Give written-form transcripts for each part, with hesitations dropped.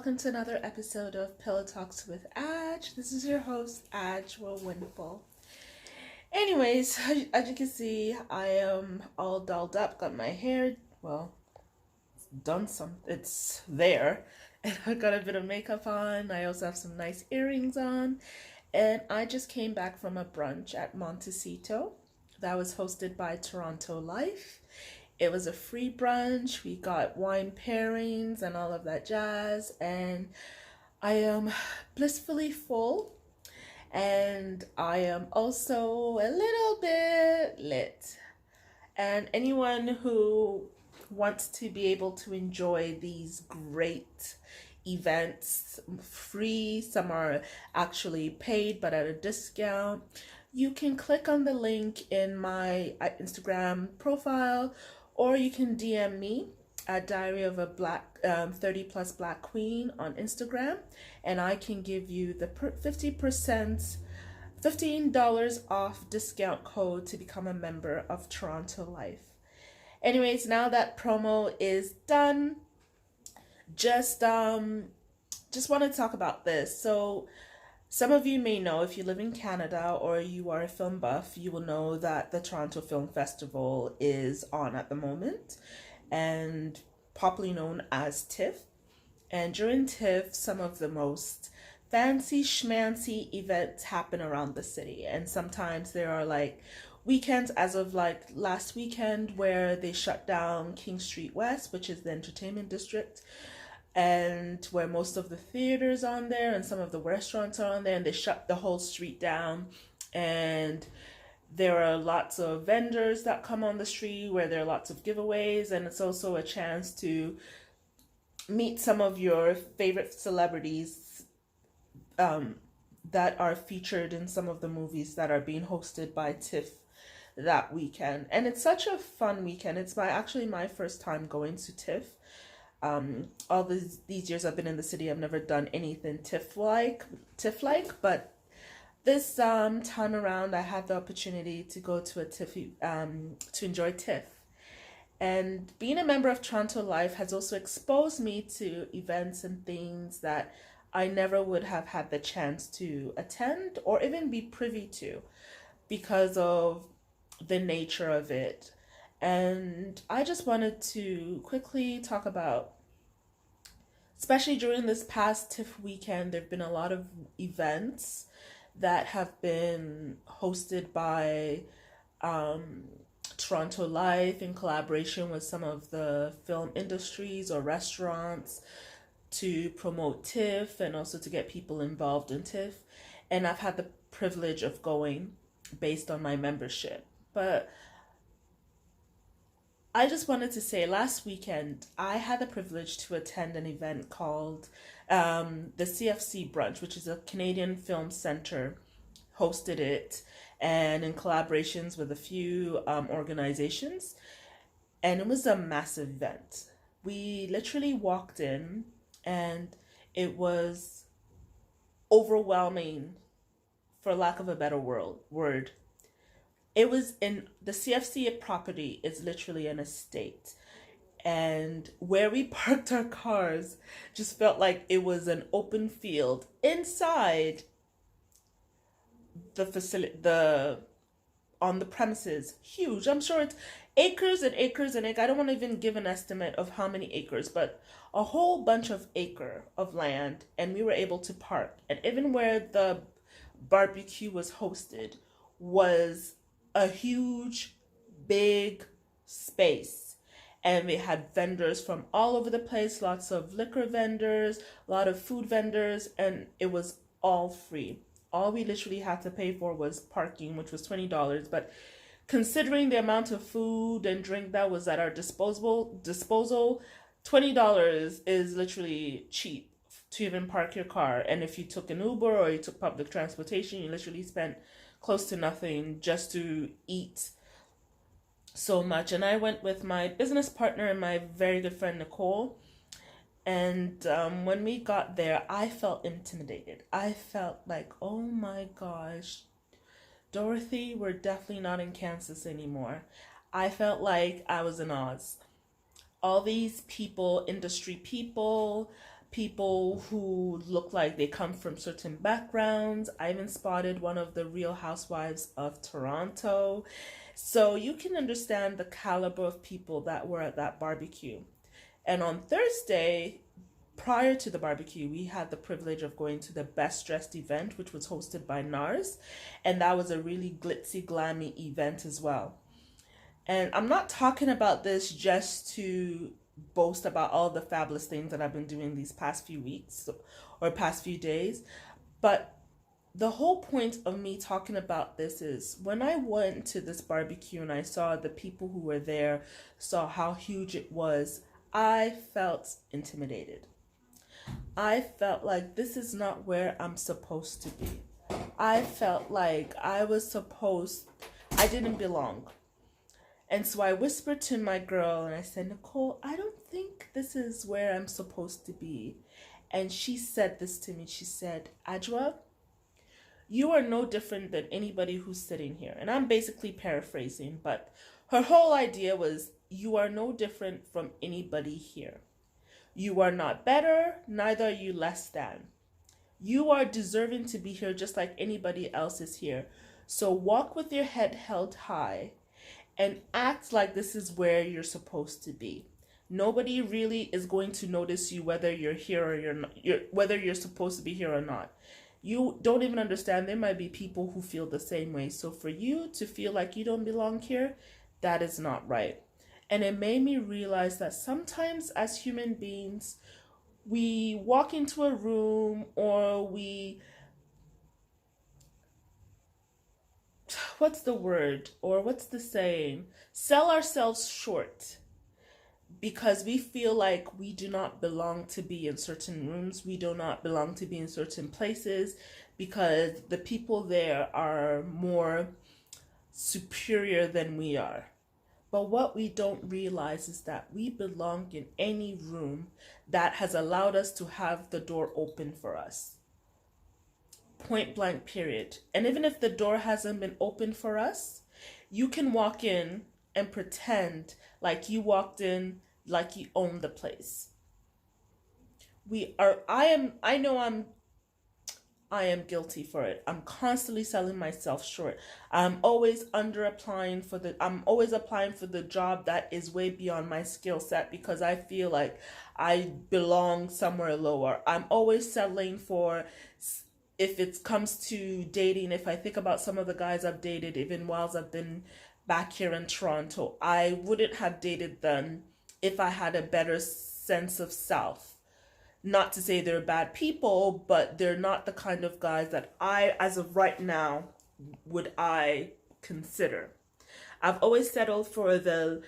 welcome to another episode of Pillow Talks with Aj. This is your host, Aj Winful. Anyways, as you can see, I am all dolled up, got my hair, it's there, and I got a bit of makeup on. I also have some nice earrings on, and I just came back from a brunch at Montecito that was hosted by Toronto Life. It was a free brunch. We got wine pairings and all of that jazz. And I am blissfully full. And I am also a little bit lit. And anyone who wants to be able to enjoy these great events free, some are actually paid but at a discount, you can click on the link in my Instagram profile, or you can DM me at Diary of a Black 30 Plus Black Queen on Instagram, and I can give you the 50%, $15 off discount code to become a member of Toronto Life. Anyways, now that promo is done, just want to talk about this. So some of you may know, if you live in Canada or you are a film buff, you will know that the Toronto Film Festival is on at the moment, and popularly known as TIFF. And during TIFF, some of the most fancy schmancy events happen around the city. And sometimes there are like weekends, as of like last weekend, where they shut down King Street West, which is the entertainment district, and where most of the theaters on there and some of the restaurants are on there, and they shut the whole street down. And there are lots of vendors that come on the street where there are lots of giveaways, and it's also a chance to meet some of your favorite celebrities that are featured in some of the movies that are being hosted by TIFF that weekend. And it's such a fun weekend. It's actually my first time going to TIFF. All these years I've been in the city, I've never done anything TIFF like, but this time around I had the opportunity to go to a TIFF, to enjoy TIFF. And being a member of Toronto Life has also exposed me to events and things that I never would have had the chance to attend or even be privy to because of the nature of it. And I just wanted to quickly talk about, especially during this past TIFF weekend, there have been a lot of events that have been hosted by Toronto Life in collaboration with some of the film industries or restaurants to promote TIFF and also to get people involved in TIFF. And I've had the privilege of going based on my membership. But I just wanted to say, last weekend, I had the privilege to attend an event called the CFC Brunch, which is a Canadian Film Center, hosted it, and in collaborations with a few organizations. And it was a massive event. We literally walked in, and it was overwhelming, for lack of a better word. It was in the CFC property is literally an estate. And where we parked our cars just felt like it was an open field inside the facility, on the premises. Huge. I'm sure it's acres and acres and acres. I don't want to even give an estimate of how many acres, but a whole bunch of acre of land. And we were able to park. And even where the barbecue was hosted was a huge, big space. And we had vendors from all over the place, lots of liquor vendors, a lot of food vendors, and it was all free. All we literally had to pay for was parking, which was $20. But considering the amount of food and drink that was at our disposal, $20 is literally cheap to even park your car. And if you took an Uber or you took public transportation, you literally spent close to nothing just to eat so much. And I went with my business partner and my very good friend Nicole. And when we got there, I felt intimidated. I felt like, oh my gosh, Dorothy, we're definitely not in Kansas anymore. I felt like I was in Oz. All these people, industry people, people who look like they come from certain backgrounds. I even spotted one of the Real Housewives of Toronto. So you can understand the caliber of people that were at that barbecue. And on Thursday, prior to the barbecue, we had the privilege of going to the Best Dressed event, which was hosted by NARS. And that was a really glitzy, glammy event as well. And I'm not talking about this just to boast about all the fabulous things that I've been doing these past few weeks or past few days, but the whole point of me talking about this is when I went to this barbecue and I saw the people who were there, saw how huge it was, I felt intimidated. I felt like this is not where I'm supposed to be. I felt like I didn't belong. And so I whispered to my girl and I said, Nicole, I don't think this is where I'm supposed to be. And she said this to me. She said, Ajwa, you are no different than anybody who's sitting here. And I'm basically paraphrasing, but her whole idea was, you are no different from anybody here. You are not better, neither are you less than. You are deserving to be here just like anybody else is here. So walk with your head held high and act like this is where you're supposed to be. Nobody really is going to notice you whether you're here or you're not, whether you're supposed to be here or not. You don't even understand. There might be people who feel the same way. So for you to feel like you don't belong here, that is not right. And it made me realize that sometimes as human beings, we walk into a room or what's the saying? Sell ourselves short because we feel like we do not belong to be in certain rooms. We do not belong to be in certain places because the people there are more superior than we are. But what we don't realize is that we belong in any room that has allowed us to have the door open for us. Point blank, period. And even if the door hasn't been open for us, you can walk in and pretend like you walked in like you own the place. I am guilty for it. I'm constantly selling myself short. I'm always applying for the job that is way beyond my skill set because I feel like I belong somewhere lower. I'm always settling for, if it comes to dating, if I think about some of the guys I've dated, even whilst I've been back here in Toronto, I wouldn't have dated them if I had a better sense of self. Not to say they're bad people, but they're not the kind of guys that as of right now, would I consider. I've always settled for the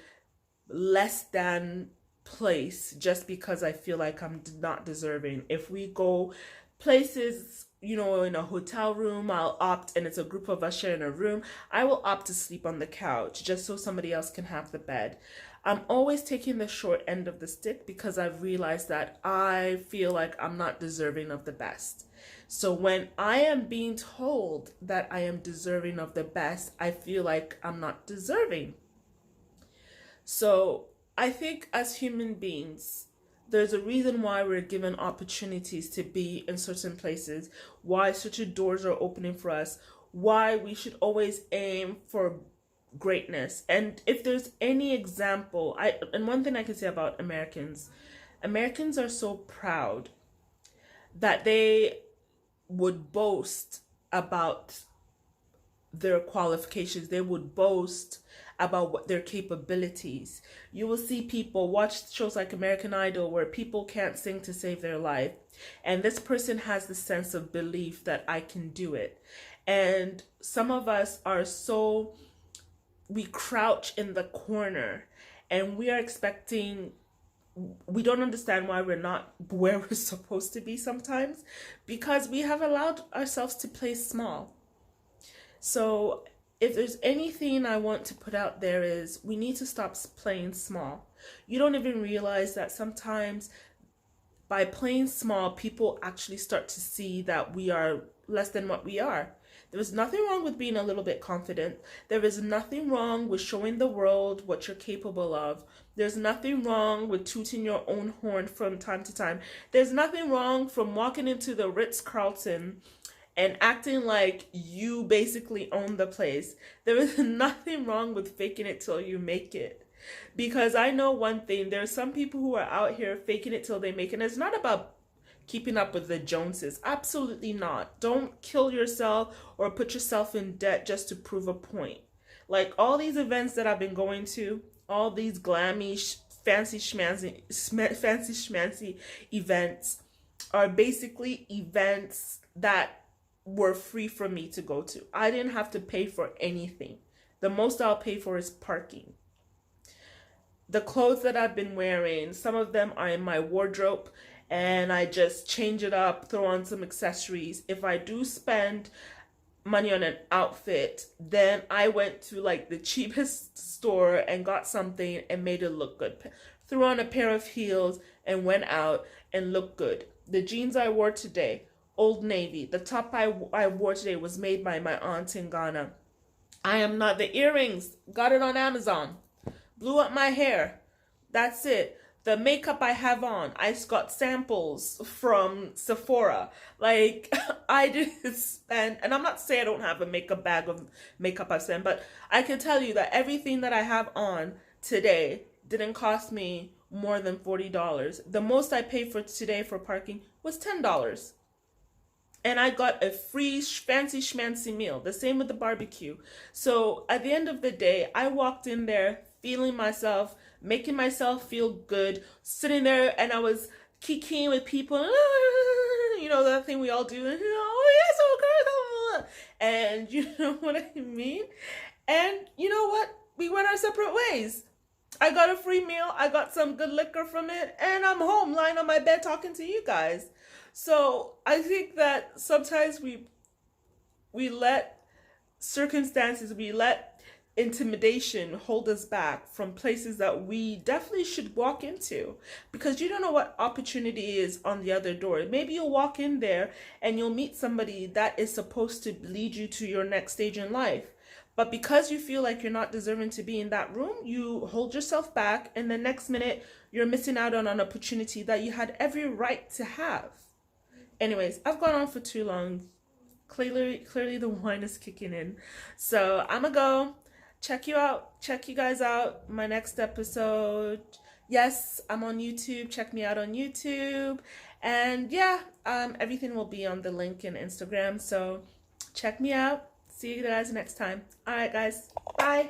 less than place just because I feel like I'm not deserving. If we go places, in a hotel room, I'll opt, and it's a group of us sharing a room, I will opt to sleep on the couch just so somebody else can have the bed. I'm always taking the short end of the stick because I've realized that I feel like I'm not deserving of the best. So when I am being told that I am deserving of the best, I feel like I'm not deserving. So I think as human beings, there's a reason why we're given opportunities to be in certain places, why certain doors are opening for us, why we should always aim for greatness. And if there's any example, and one thing I can say about Americans are so proud that they would boast about their qualifications. They would boast about what their capabilities. You will see people watch shows like American Idol where people can't sing to save their life, and this person has the sense of belief that I can do it. And some of us are we crouch in the corner and we don't understand why we're not where we're supposed to be sometimes, because we have allowed ourselves to play small. So if there's anything I want to put out there is we need to stop playing small. You don't even realize that sometimes by playing small, people actually start to see that we are less than what we are. There is nothing wrong with being a little bit confident. There is nothing wrong with showing the world what you're capable of. There's nothing wrong with tooting your own horn from time to time. There's nothing wrong from walking into the Ritz-Carlton and acting like you basically own the place. There is nothing wrong with faking it till you make it. Because I know one thing, there's some people who are out here faking it till they make it. And it's not about keeping up with the Joneses. Absolutely not. Don't kill yourself or put yourself in debt just to prove a point. Like all these events that I've been going to, all these glammy, fancy schmancy events are basically events that were free for me to go to. I didn't have to pay for anything. The most I'll pay for is parking. The clothes that I've been wearing, some of them are in my wardrobe and I just change it up, throw on some accessories. If I do spend money on an outfit, then I went to like the cheapest store and got something and made it look good. Threw on a pair of heels and went out and looked good. The jeans I wore today, Old Navy. The top I wore today was made by my aunt in Ghana. I am not. The earrings, got it on Amazon. Blew up my hair. That's it. The makeup I have on, I got samples from Sephora. Like, I didn't spend, and I'm not saying I don't have a makeup bag of makeup I spent, but I can tell you that everything that I have on today didn't cost me more than $40. The most I paid for today for parking was $10. And I got a free fancy schmancy meal. The same with the barbecue. So at the end of the day, I walked in there feeling myself, making myself feel good, sitting there, and I was kikiing with people. You know, that thing we all do. Oh, yes, oh, girl. And you know what I mean? And you know what? We went our separate ways. I got a free meal. I got some good liquor from it. And I'm home lying on my bed talking to you guys. So I think that sometimes we let circumstances, we let intimidation hold us back from places that we definitely should walk into, because you don't know what opportunity is on the other door. Maybe you'll walk in there and you'll meet somebody that is supposed to lead you to your next stage in life. But because you feel like you're not deserving to be in that room, you hold yourself back, and the next minute you're missing out on an opportunity that you had every right to have. Anyways, I've gone on for too long. Clearly the wine is kicking in. So I'm gonna go. Check you guys out. My next episode. Yes, I'm on YouTube. Check me out on YouTube. And yeah, everything will be on the link in Instagram. So check me out. See you guys next time. All right, guys. Bye.